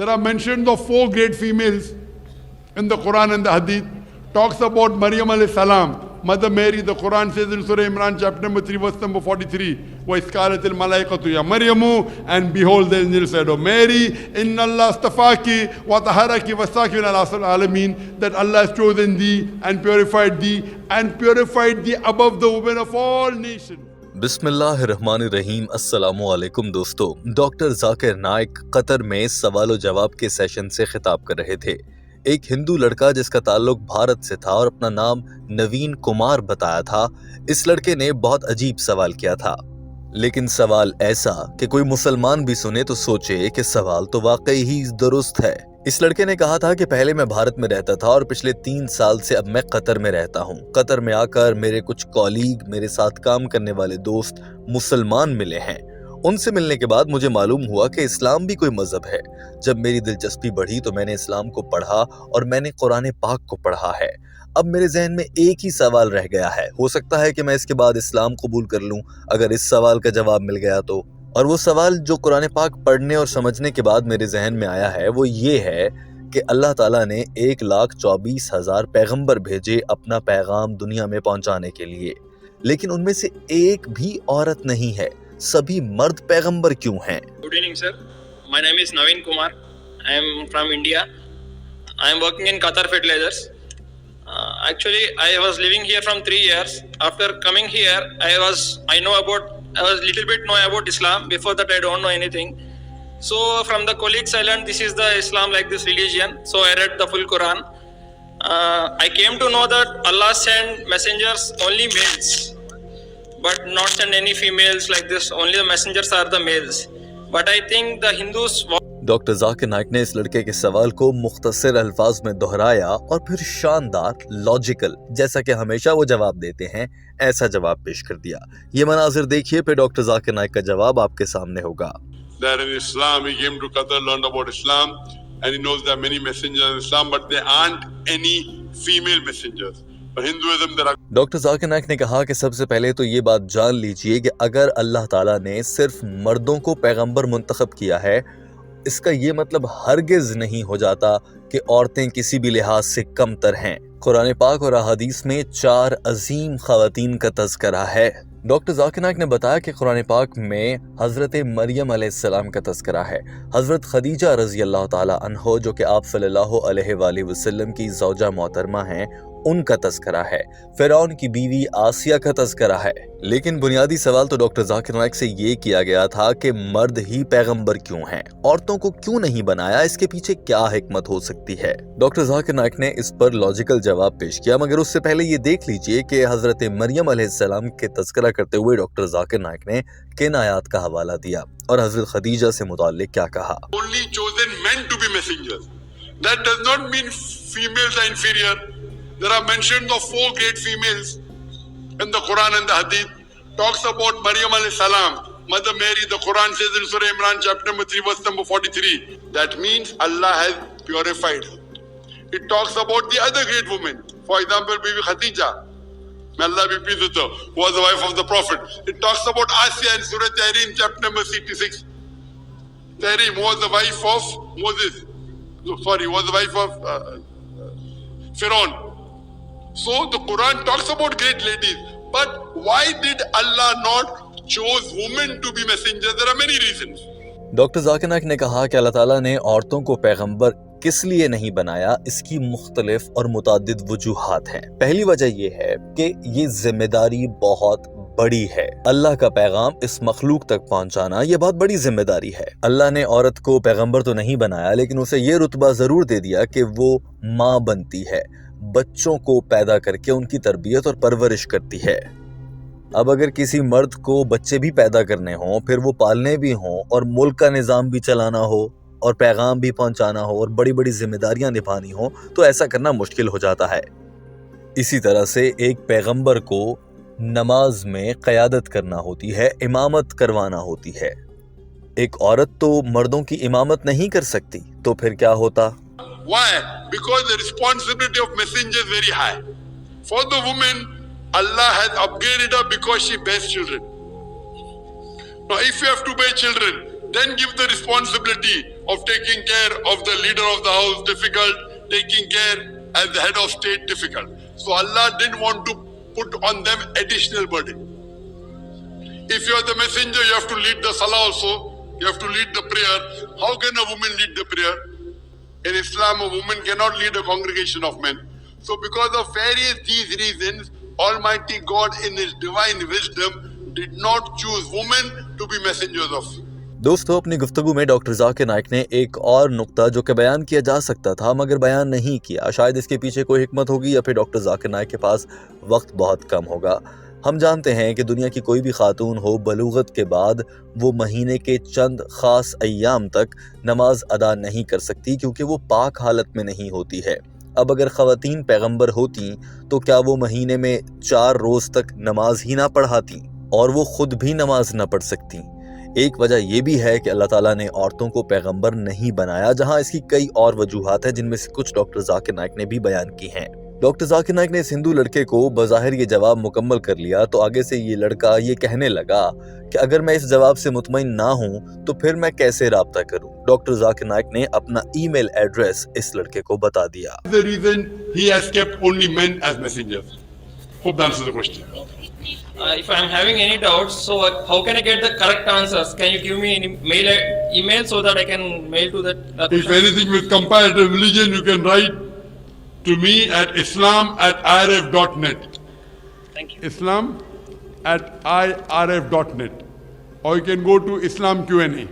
There are mentions of 4 great females in the Quran and the Hadith. Talks about Maryam alayhi salam, Mother Mary. The Quran says in Surah Imran chapter number 3 verse number 43, وَإِذْ قَالَتِ الْمَلَائِكَةُ يَا مَرْيَمُ, and behold the angel said, O Mary, إِنَّ اللَّهَ اسْتَفَاكِ وَطَهَّرَكِ وَاسْتَاكِ مِنَ الْعَالَمِينَ, that Allah has chosen thee and purified thee above the women of all nations. बिस्मिल्लाहिर्रहमानिर्रहीम। अस्सलामु अलैकुम दोस्तों। Doctor Zakir Naik Qatar में सवाल जवाब के सेशन से खिताब कर रहे थे। एक हिंदू लड़का जिसका ताल्लुक भारत से था और अपना नाम नवीन कुमार बताया था, इस लड़के ने बहुत अजीब सवाल किया था, लेकिन सवाल ऐसा कि कोई मुसलमान भी सुने तो सोचे कि सवाल तो वाकई ही दुरुस्त है। इस लड़के ने कहा था कि पहले मैं भारत में रहता था और पिछले 3 साल से अब मैं कतर में रहता हूँ। कतर में आकर मेरे कुछ कॉलीग, मेरे साथ काम करने वाले दोस्त मुसलमान मिले हैं। उनसे मिलने के बाद मुझे मालूम हुआ कि इस्लाम भी कोई मजहब है। जब मेरी दिलचस्पी बढ़ी तो मैंने इस्लाम को पढ़ा और मैंने कुरान पाक को पढ़ा है। अब मेरे जहन में एक ही सवाल रह गया है। हो सकता है कि मैं इसके बाद इस्लाम कबूल कर लूं अगर इस सवाल का जवाब मिल गया तो। और वो सवाल जो कुरान पाक पढ़ने और समझने के बाद मेरे जहन में आया है वो ये है कि अल्लाह ताला ने 1,24,000 पैगंबर भेजे अपना पैगाम दुनिया में पहुंचाने के लिए, लेकिन उनमें से एक भी औरत नहीं है। सभी मर्द पैगंबर क्यों हैं? Good evening, sir. My name is Naveen Kumar. I am from India. I am working in Qatar Fertilizers. Actually, I was living here from 3 years. After coming here, I was little bit know about Islam. Before that, I don't know anything. So from the colleagues, I learned this is the Islam, like this religion. So I read the full Quran. I came to know that Allah sent messengers only males, but not send any females like this. Only the messengers are the males. But I think the Hindus. Doctor Zakir Naik ने इस लड़के के सवाल को मुख्तसर अल्फाज में दोहराया और फिर शानदार, लॉजिकल, जैसा कि हमेशा वो जवाब देते हैं, ऐसा जवाब पेश कर दिया। ये मनाजिर देखिए, फिर डॉक्टर जाकिर नाइक का जवाब आपके सामने होगा। That in Islam, he came to Qatar, learned about Islam, and he knows there are many messengers in Islam, but there aren't any female messengers. For Hinduism, there are. Doctor Zakir Naik ने कहा कि सबसे पहले तो ये बात जान लीजिए कि अगर अल्लाह ताला ने सिर्फ मर्दों को पैगंबर मुंतखब किया है, इसका ये मतलब हरगिज नहीं हो जाता कि औरतें किसी भी लिहाज से कमतर हैं। कुरान पाक और अहादीस में 4 अजीम ख़वातीन का तज़किरा है। डॉक्टर जाकिर नाइक ने बताया कि कुरान पाक में हज़रत मरियम अलैहिस्सलाम का तज़किरा है, हज़रत खदीजा रज़ी अल्लाह ताला अन्हो जो कि आप सल्लल्लाहु अलैहि वसल्लम की ज़ौजा मोहतरमा हैं, उनका तज़किरा है, फ़िरौन की बीवी आसिया का तज़किरा है। लेकिन बुनियादी सवाल तो डॉक्टर जाकिर नाइक से ये किया गया था कि मर्द ही पैगंबर क्यों हैं, औरतों को क्यों नहीं बनाया, इसके पीछे क्या हिकमत हो सकती है। डॉक्टर जाकिर नाइक ने इस पर लॉजिकल जवाब पेश किया, मगर उससे पहले ये देख लीजिए कि हज़रत मरियम अलैहिस्सलाम के तज़किरा करते हुए डॉक्टर जाकिर नाइक ने किन आयात का हवाला दिया और हज़रत खदीजा से मुताल्लिक क्या कहा। Only chosen men to be messengers. That does not mean females are inferior. There are mentions of 4 great females in the Quran and the Hadith. Talks about Maryam alayhi salam, Mother Mary. The Quran says in Surah Imran chapter number 3 verse number 43. That means Allah has purified her. It talks about the other great women. For example, Bibi Khadija, may Allah be pleased with her, who was the wife of the Prophet. It talks about Asiya in Surah Tahrim chapter number 66. Tahrim was the wife of Moses. Was the wife of Pharaoh. So the Quran talks about great ladies, but why did Allah not choose women to be messengers? There are many reasons. Doctor Zakir Naik ने कहा कि अल्लाह ताला ने औरतों को पैगंबर किस लिए नहीं बनाया, इसकी मुख्तलिफ और मुतादिद वजूहात हैं। पहली वजह यह है कि ये जिम्मेदारी बहुत बड़ी है। अल्लाह का पैगाम इस मखलूक तक पहुंचाना ये बहुत बड़ी जिम्मेदारी है। अल्लाह ने औरत को पैगंबर तो नहीं बनाया, लेकिन उसे ये रुतबा जरूर दे दिया कि वो माँ बनती है, बच्चों को पैदा करके उनकी तरबियत और परवरिश करती है। अब अगर किसी मर्द को बच्चे भी पैदा करने हों, फिर वो पालने भी हों और मुल्क का निज़ाम भी चलाना हो और पैगाम भी पहुंचाना हो और बड़ी बड़ी जिम्मेदारियां निभानी हो, तो ऐसा करना मुश्किल हो जाता है। इसी तरह से एक पैगंबर को नमाज में क़यादत करना होती है, इमामत करवाना होती है। एक औरत तो मर्दों की इमामत नहीं कर सकती, तो फिर क्या होता? Why? Because the responsibility of messenger is very high. For the woman, Allah has upgraded her because she bears children. Now, if you have to bear children, then give the responsibility of taking care of the leader of the house difficult, taking care as the head of state difficult. So Allah didn't want to put on them additional burden. If you are the messenger, you have to lead the salah also. You have to lead the prayer. How can a woman lead the prayer? In Islam, a woman cannot lead a congregation of men. So because of various these reasons, Almighty God in His divine wisdom did not choose women to be messengers of. दोस्तों, अपनी गुफ्तगू में doctor Zakir Naik ने एक और नुक्ता जो कि बयान किया जा सकता था मगर बयान नहीं किया, शायद इसके पीछे कोई हिकमत होगी या फिर डॉक्टर जाकिर नाइक के पास वक्त बहुत कम होगा। हम जानते हैं कि दुनिया की कोई भी खातून हो, बलूगत के बाद वो महीने के चंद ख़ास अय्याम तक नमाज अदा नहीं कर सकती क्योंकि वो पाक हालत में नहीं होती है। अब अगर ख़वातीन पैगंबर होती तो क्या वो महीने में 4 रोज़ तक नमाज ही ना पढ़ाती और वो खुद भी नमाज ना पढ़ सकती? एक वजह यह भी है कि अल्लाह ताला ने औरतों को पैगंबर नहीं बनाया, जहां इसकी कई और वजूहात हैं जिनमें से कुछ डॉक्टर जाकिर नाइक ने भी बयान की हैं। डॉक्टर जाकिर नाइक ने इस हिंदू लड़के को बज़ाहिर ये जवाब मुकम्मल कर लिया तो आगे से ये लड़का ये कहने लगा कि अगर मैं इस जवाब से मुतमईन ना हूं तो फिर मैं कैसे राब्ता करूं। डॉक्टर जाकिर नाइक ने अपना ईमेल एड्रेस इस लड़के को बता दिया। The reason he has kept only men as messengers. Hope that answers the question. If I'm having any doubts, so how can I get the correct answers? Can you give me any email so that I can mail to that? If anything with comparative religion, you can write to me at islam@irf.net. Thank you. Islam@irf.net. Or you can go to Islam Q&A.